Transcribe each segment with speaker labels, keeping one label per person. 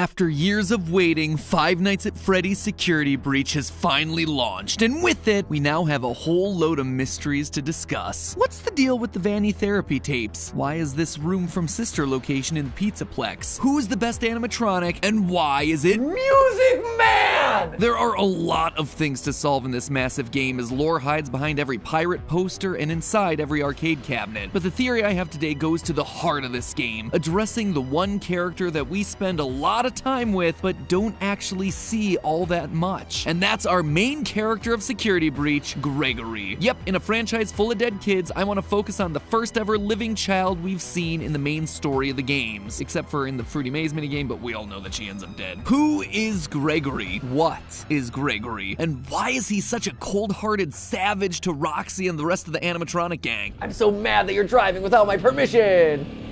Speaker 1: After years of waiting, Five Nights at Freddy's Security Breach has finally launched, and with it, we now have a whole load of mysteries to discuss. What's the deal with the Vanny therapy tapes? Why is this room from Sister location in the Pizzaplex? Who is the best animatronic, and why is it Music Man? There are a lot of things to solve in this massive game, as lore hides behind every pirate poster and inside every arcade cabinet. But the theory I have today goes to the heart of this game, addressing the one character that we spend a lot of time with, but don't actually see all that much. And that's our main character of Security Breach, Gregory. Yep, in a franchise full of dead kids, I want to focus on the first ever living child we've seen in the main story of the games. Except for in the Fruity Maze minigame, but we all know that she ends up dead. Who is Gregory? What is Gregory? And why is he such a cold-hearted savage to Roxy and the rest of the animatronic gang?
Speaker 2: I'm so mad that you're driving without my permission!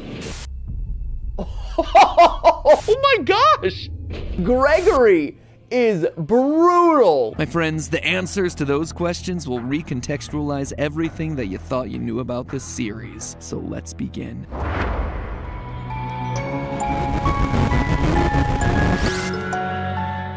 Speaker 2: Oh my gosh! Gregory is brutal!
Speaker 1: My friends, the answers to those questions will recontextualize everything that you thought you knew about this series. So let's begin.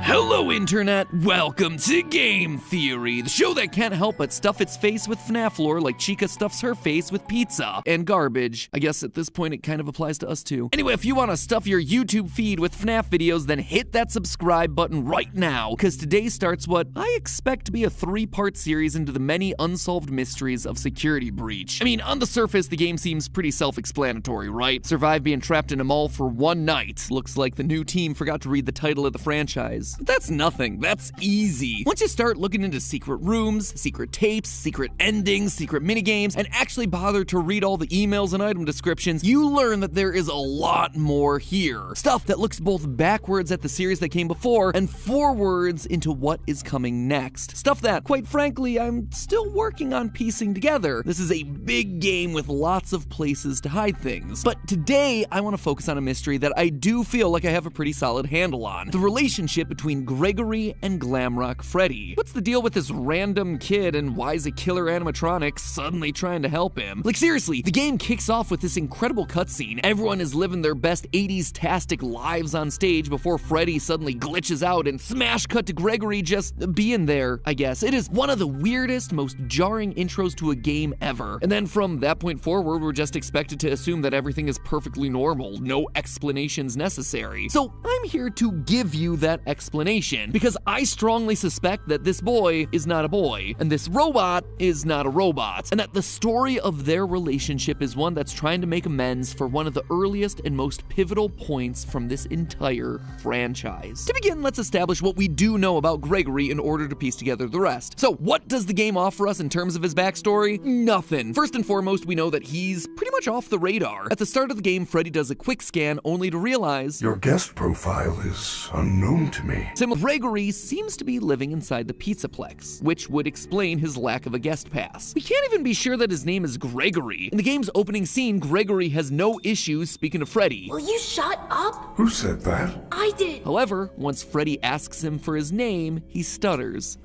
Speaker 1: Hello, Internet! Welcome to Game Theory, the show that can't help but stuff its face with FNAF lore like Chica stuffs her face with pizza and garbage. I guess at this point it kind of applies to us too. Anyway, if you want to stuff your YouTube feed with FNAF videos, then hit that subscribe button right now, because today starts what I expect to be a 3-part series into the many unsolved mysteries of Security Breach. I mean, on the surface, the game seems pretty self-explanatory, right? Survive being trapped in a mall for one night. Looks like the new team forgot to read the title of the franchise. But that's nothing. That's easy. Once you start looking into secret rooms, secret tapes, secret endings, secret minigames, and actually bother to read all the emails and item descriptions, you learn that there is a lot more here. Stuff that looks both backwards at the series that came before and forwards into what is coming next. Stuff that, quite frankly, I'm still working on piecing together. This is a big game with lots of places to hide things. But today, I want to focus on a mystery that I do feel like I have a pretty solid handle on. The relationship between Gregory and Glamrock Freddy. What's the deal with this random kid, and why is a killer animatronic suddenly trying to help him? Like seriously, the game kicks off with this incredible cutscene. Everyone is living their best 80s-tastic lives on stage before Freddy suddenly glitches out and smash cut to Gregory just being there, I guess. It is one of the weirdest, most jarring intros to a game ever. And then from that point forward, we're just expected to assume that everything is perfectly normal, no explanations necessary. So I'm here to give you that explanation, because I strongly suspect that this boy is not a boy, and this robot is not a robot, and that the story of their relationship is one that's trying to make amends for one of the earliest and most pivotal points from this entire franchise. To begin, let's establish what we do know about Gregory in order to piece together the rest. So, what does the game offer us in terms of his backstory? Nothing. First and foremost, we know that he's pretty much off the radar. At the start of the game, Freddy does a quick scan only to realize
Speaker 3: your guest profile is unknown to me.
Speaker 1: Gregory seems to be living inside the Pizzaplex, which would explain his lack of a guest pass. We can't even be sure that his name is Gregory. In the game's opening scene, Gregory has no issues speaking to Freddy.
Speaker 4: Will you shut up?
Speaker 3: Who said that?
Speaker 4: I did.
Speaker 1: However, once Freddy asks him for his name, he stutters.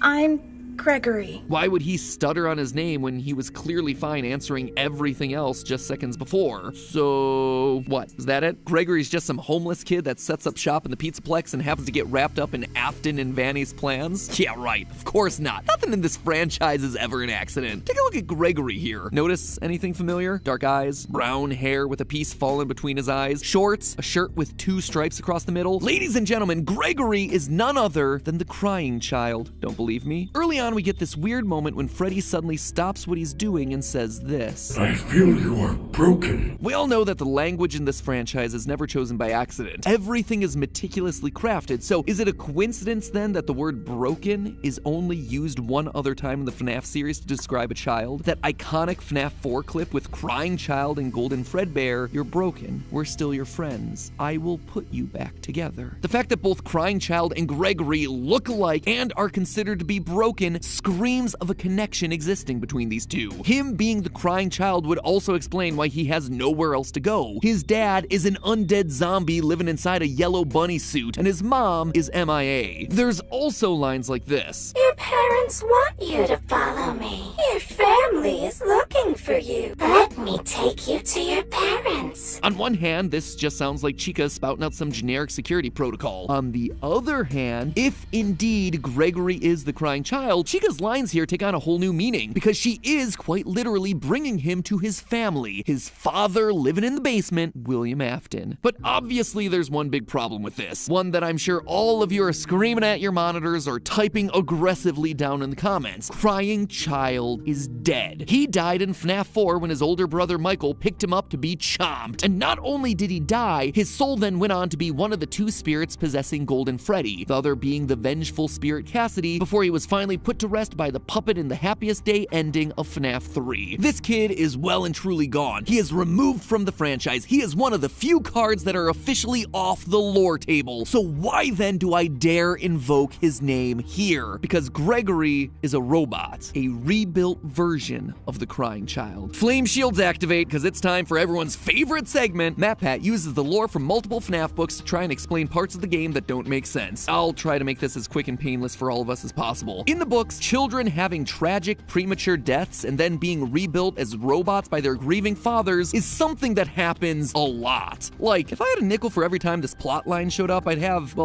Speaker 4: I'm Gregory.
Speaker 1: Why would he stutter on his name when he was clearly fine answering everything else just seconds before? So, what? Is that it? Gregory's just some homeless kid that sets up shop in the Pizzaplex and happens to get wrapped up in Afton and Vanny's plans? Yeah, right. Of course not. Nothing in this franchise is ever an accident. Take a look at Gregory here. Notice anything familiar? Dark eyes, brown hair with a piece fallen between his eyes, shorts, a shirt with 2 stripes across the middle. Ladies and gentlemen, Gregory is none other than the crying child. Don't believe me? Early on, we get this weird moment when Freddy suddenly stops what he's doing and says this.
Speaker 3: I feel you are broken.
Speaker 1: We all know that the language in this franchise is never chosen by accident. Everything is meticulously crafted, so is it a coincidence then that the word broken is only used one other time in the FNAF series to describe a child? That iconic FNAF 4 clip with crying child and golden Fredbear, you're broken, we're still your friends, I will put you back together. The fact that both crying child and Gregory look alike and are considered to be broken screams of a connection existing between these two. Him being the crying child would also explain why he has nowhere else to go. His dad is an undead zombie living inside a yellow bunny suit, and his mom is MIA. There's also lines like this.
Speaker 4: Your
Speaker 5: parents want you to follow me. Your family is looking for you. Let me take you to your parents.
Speaker 1: On one hand, this just sounds like Chica spouting out some generic security protocol. On the other hand, if indeed Gregory is the crying child, Chica's lines here take on a whole new meaning, because she is quite literally bringing him to his family, his father living in the basement, William Afton. But obviously there's one big problem with this, one that I'm sure all of you are screaming at your monitors or typing aggressively down in the comments. Crying child is dead. He died in FNAF 4 when his older brother Michael picked him up to be chomped. And not only did he die, his soul then went on to be one of the two spirits possessing Golden Freddy, the other being the vengeful spirit Cassidy, before he was finally put to rest by the puppet in the happiest day ending of FNAF 3. This kid is well and truly gone. He is removed from the franchise. He is one of the few cards that are officially off the lore table. So why then do I dare invoke his name here? Because Gregory is a robot, a rebuilt version of the crying child. Flame shields activate, because it's time for everyone's favorite segment. MatPat uses the lore from multiple FNAF books to try and explain parts of the game that don't make sense. I'll try to make this as quick and painless for all of us as possible. In the books, children having tragic premature deaths and then being rebuilt as robots by their grieving fathers is something that happens a lot. Like, if I had a nickel for every time this plot line showed up, I'd have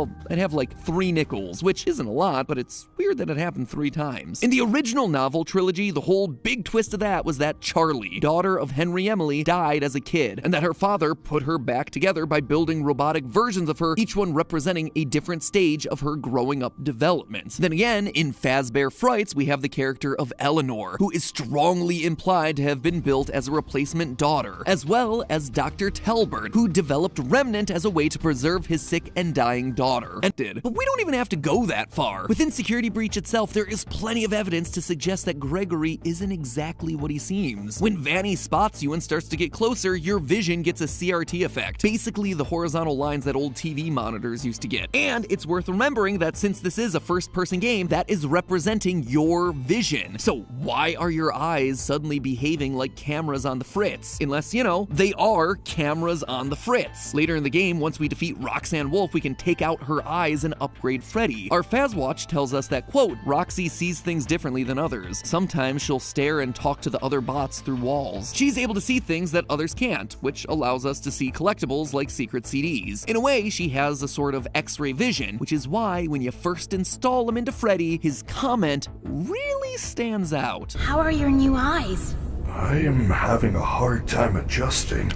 Speaker 1: like 3 nickels, which isn't a lot, but it's weird that it happened 3 times. In the original novel trilogy, the whole big twist of that was that Charlie, daughter of Henry Emily, died as a kid, and that her father put her back together by building robotic versions of her, each one representing a different stage of her growing up development. Then again, in Fazbear Frights, we have the character of Eleanor, who is strongly implied to have been built as a replacement daughter, as well as Dr. Telbert, who developed Remnant as a way to preserve his sick and dying daughter. And did. But we don't even have to go that far. Within Security Breach itself, there is plenty of evidence to suggest that Gregory isn't exactly what he seems. When Vanny spots you and starts to get closer, your vision gets a CRT effect, basically the horizontal lines that old TV monitors used to get. And it's worth remembering that since this is a first-person game, that is representing your vision. So why are your eyes suddenly behaving like cameras on the fritz? Unless, you know, they are cameras on the fritz. Later in the game, once we defeat Roxanne Wolf, we can take out her eyes and upgrade Freddy. Our Fazwatch tells us that, quote, Roxy sees things differently than others. Sometimes she'll stare and talk to the other bots through walls. She's able to see things that others can't, which allows us to see collectibles like secret CDs. In a way, she has a sort of X-ray vision, which is why when you first install him into Freddy, his comment really stands out.
Speaker 4: How are your new eyes?
Speaker 3: I am having a hard time adjusting.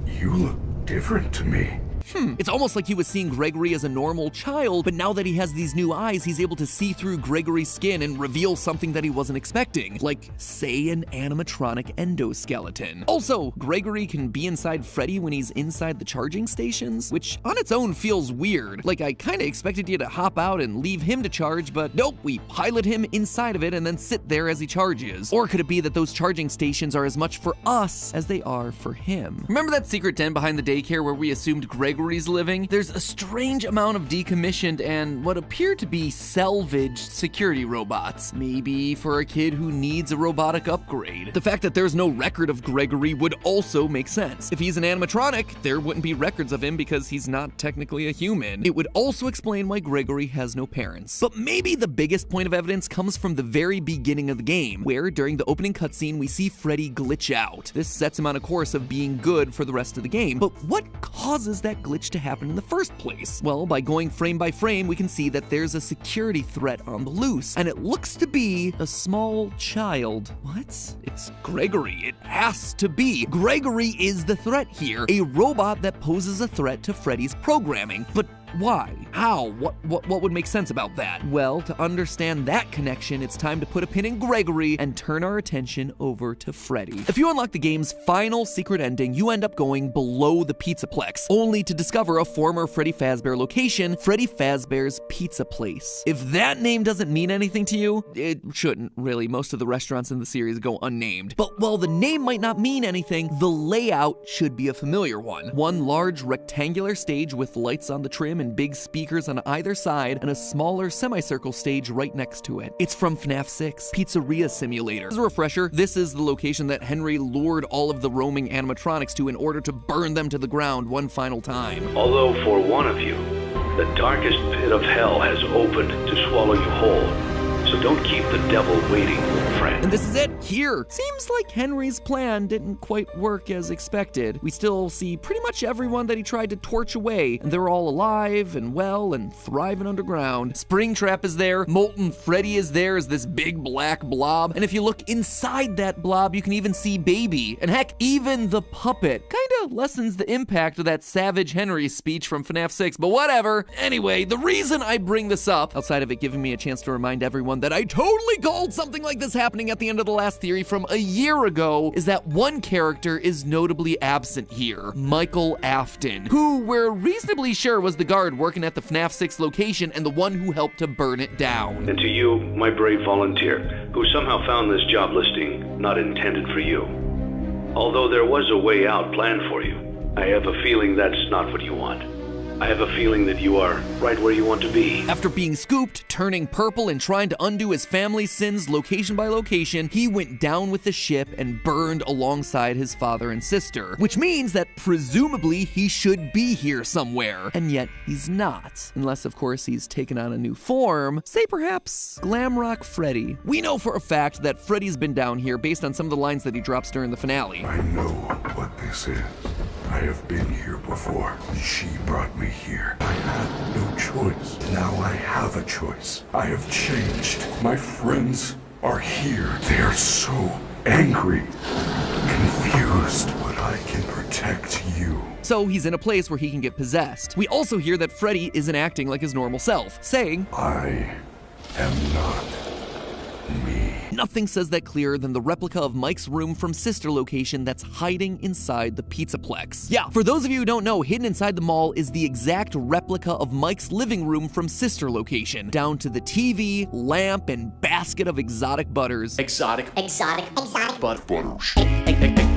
Speaker 3: You look different to me.
Speaker 1: It's almost like he was seeing Gregory as a normal child, but now that he has these new eyes, he's able to see through Gregory's skin and reveal something that he wasn't expecting, like, say, an animatronic endoskeleton. Also, Gregory can be inside Freddy when he's inside the charging stations, which on its own feels weird. Like, I kinda expected you to hop out and leave him to charge, but nope, we pilot him inside of it and then sit there as he charges. Or could it be that those charging stations are as much for us as they are for him? Remember that secret den behind the daycare where we assumed Gregory's living? There's a strange amount of decommissioned and what appear to be salvaged security robots. Maybe for a kid who needs a robotic upgrade. The fact that there's no record of Gregory would also make sense. If he's an animatronic, there wouldn't be records of him because he's not technically a human. It would also explain why Gregory has no parents. But maybe the biggest point of evidence comes from the very beginning of the game, where during the opening cutscene we see Freddy glitch out. This sets him on a course of being good for the rest of the game. But what causes that glitch to happen in the first place? Well, by going frame by frame, we can see that there's a security threat on the loose, and it looks to be a small child. What? It's Gregory. It has to be. Gregory is the threat here, a robot that poses a threat to Freddy's programming. But why? How? What would make sense about that? Well, to understand that connection, it's time to put a pin in Gregory and turn our attention over to Freddy. If you unlock the game's final secret ending, you end up going below the Pizzaplex, only to discover a former Freddy Fazbear location, Freddy Fazbear's Pizza Place. If that name doesn't mean anything to you, it shouldn't really. Most of the restaurants in the series go unnamed. But while the name might not mean anything, the layout should be a familiar one. One large rectangular stage with lights on the trim and big speakers on either side, and a smaller semicircle stage right next to it. It's from FNAF 6, Pizzaria Simulator. As a refresher, this is the location that Henry lured all of the roaming animatronics to in order to burn them to the ground one final time.
Speaker 6: Although for one of you, the darkest pit of hell has opened to swallow you whole, So don't keep the devil waiting, friend.
Speaker 1: And this is it, here. Seems like Henry's plan didn't quite work as expected. We still see pretty much everyone that he tried to torch away, and they're all alive and well and thriving underground. Springtrap is there, Molten Freddy is there as this big black blob, and if you look inside that blob, you can even see Baby. And heck, even the puppet kinda lessens the impact of that Savage Henry speech from FNAF 6, but whatever. Anyway, the reason I bring this up, outside of it giving me a chance to remind everyone that I totally called something like this happening at the end of the last theory from a year ago, is that one character is notably absent here, Michael Afton, who we're reasonably sure was the guard working at the FNAF 6 location and the one who helped to burn it down.
Speaker 6: And to you, my brave volunteer, who somehow found this job listing not intended for you. Although there was a way out planned for you, I have a feeling that's not what you want. I have a feeling that you are right where you want to be.
Speaker 1: After being scooped, turning purple, and trying to undo his family's sins location by location, he went down with the ship and burned alongside his father and sister, which means that presumably he should be here somewhere, and yet he's not. Unless, of course, he's taken on a new form, say perhaps Glamrock Freddy. We know for a fact that Freddy's been down here based on some of the lines that he drops during the finale.
Speaker 3: I know what this is. I have been here before. She brought me here. I had no choice. Now I have a choice. I have changed. My friends are here. They are so angry, confused, but I can protect you.
Speaker 1: So he's in a place where he can get possessed. We also hear that Freddy isn't acting like his normal self, saying,
Speaker 3: I am not me.
Speaker 1: Nothing says that clearer than the replica of Mike's room from Sister Location that's hiding inside the Pizzaplex. Yeah, for those of you who don't know, hidden inside the mall is the exact replica of Mike's living room from Sister Location, down to the TV, lamp, and basket of exotic butters.
Speaker 7: Exotic butters.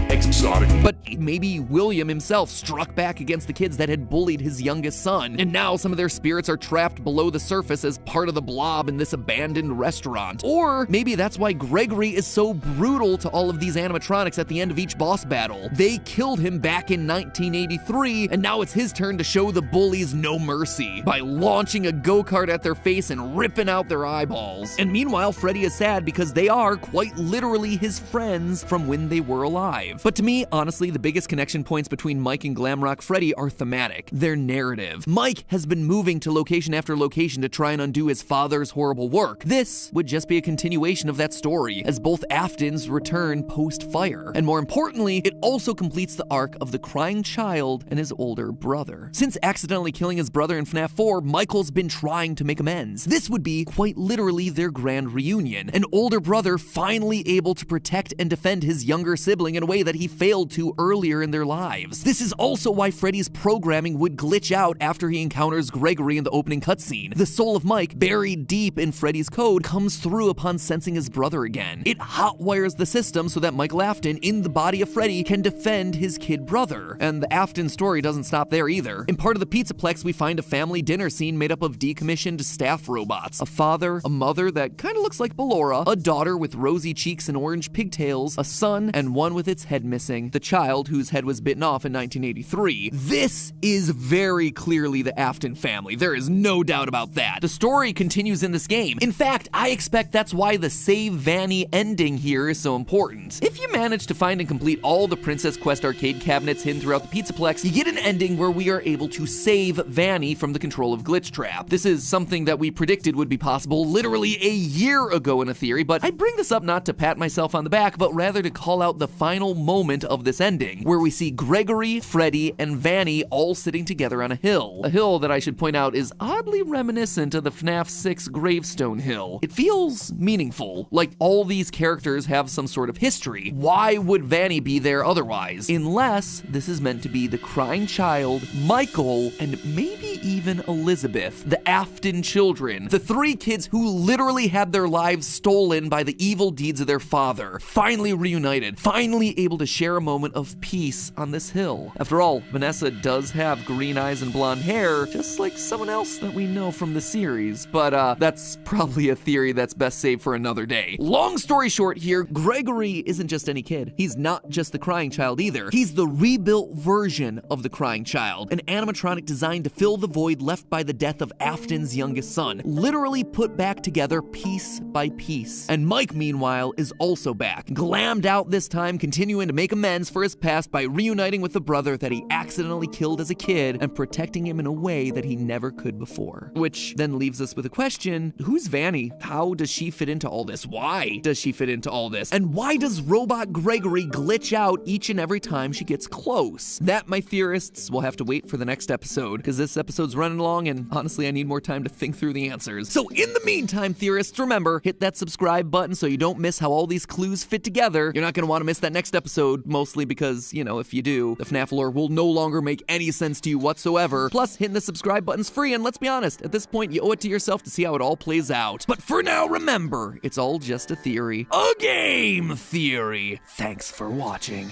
Speaker 1: Exotic. But maybe William himself struck back against the kids that had bullied his youngest son, and now some of their spirits are trapped below the surface as part of the blob in this abandoned restaurant. Or maybe that's why Gregory is so brutal to all of these animatronics at the end of each boss battle. They killed him back in 1983, and now it's his turn to show the bullies no mercy by launching a go-kart at their face and ripping out their eyeballs. And meanwhile, Freddy is sad because they are quite literally his friends from when they were alive. But to me, honestly, the biggest connection points between Mike and Glamrock Freddy are thematic. They're narrative. Mike has been moving to location after location to try and undo his father's horrible work. This would just be a continuation of that story, as both Aftons return post-fire. And more importantly, it also completes the arc of the crying child and his older brother. Since accidentally killing his brother in FNAF 4, Michael's been trying to make amends. This would be quite literally their grand reunion. An older brother finally able to protect and defend his younger sibling in a way that he failed to earlier in their lives. This is also why Freddy's programming would glitch out after he encounters Gregory in the opening cutscene. The soul of Mike, buried deep in Freddy's code, comes through upon sensing his brother again. It hotwires the system so that Michael Afton, in the body of Freddy, can defend his kid brother. And the Afton story doesn't stop there either. In part of the Pizzaplex, we find a family dinner scene made up of decommissioned staff robots. A father, a mother that kind of looks like Ballora, a daughter with rosy cheeks and orange pigtails, a son, and one with its head missing, the child whose head was bitten off in 1983. This is very clearly the Afton family. There is no doubt about that. The story continues in this game. In fact, I expect that's why the Save Vanny ending here is so important. If you manage to find and complete all the Princess Quest arcade cabinets hidden throughout the Pizzaplex, you get an ending where we are able to save Vanny from the control of Glitchtrap. This is something that we predicted would be possible literally a year ago in a theory, but I bring this up not to pat myself on the back, but rather to call out the final moment of this ending, where we see Gregory, Freddy, and Vanny all sitting together on a hill. A hill that I should point out is oddly reminiscent of the FNAF 6 gravestone hill. It feels meaningful, like all these characters have some sort of history. Why would Vanny be there otherwise? Unless this is meant to be the crying child, Michael, and maybe even Elizabeth, the Afton children, the three kids who literally had their lives stolen by the evil deeds of their father, finally reunited, finally able to to share a moment of peace on this hill. After all, Vanessa does have green eyes and blonde hair, just like someone else that we know from the series, but that's probably a theory that's best saved for another day. Long story short here, Gregory isn't just any kid. He's not just the crying child either. He's the rebuilt version of the crying child, an animatronic designed to fill the void left by the death of Afton's youngest son, literally put back together piece by piece. And Mike, meanwhile, is also back, glammed out this time, continuing to make amends for his past by reuniting with the brother that he accidentally killed as a kid and protecting him in a way that he never could before. Which then leaves us with a question: who's Vanny? How does she fit into all this? Why does she fit into all this? And why does Robot Gregory glitch out each and every time she gets close? That, my theorists, will have to wait for the next episode, because this episode's running long and honestly I need more time to think through the answers. So in the meantime, theorists, remember, hit that subscribe button so you don't miss how all these clues fit together. You're not going to want to miss that next episode, mostly because, you know, if you do, the FNAF lore will no longer make any sense to you whatsoever. Plus, hitting the subscribe button's free, and let's be honest, at this point you owe it to yourself to see how it all plays out. But for now, remember, it's all just a theory. A game theory! Thanks for watching.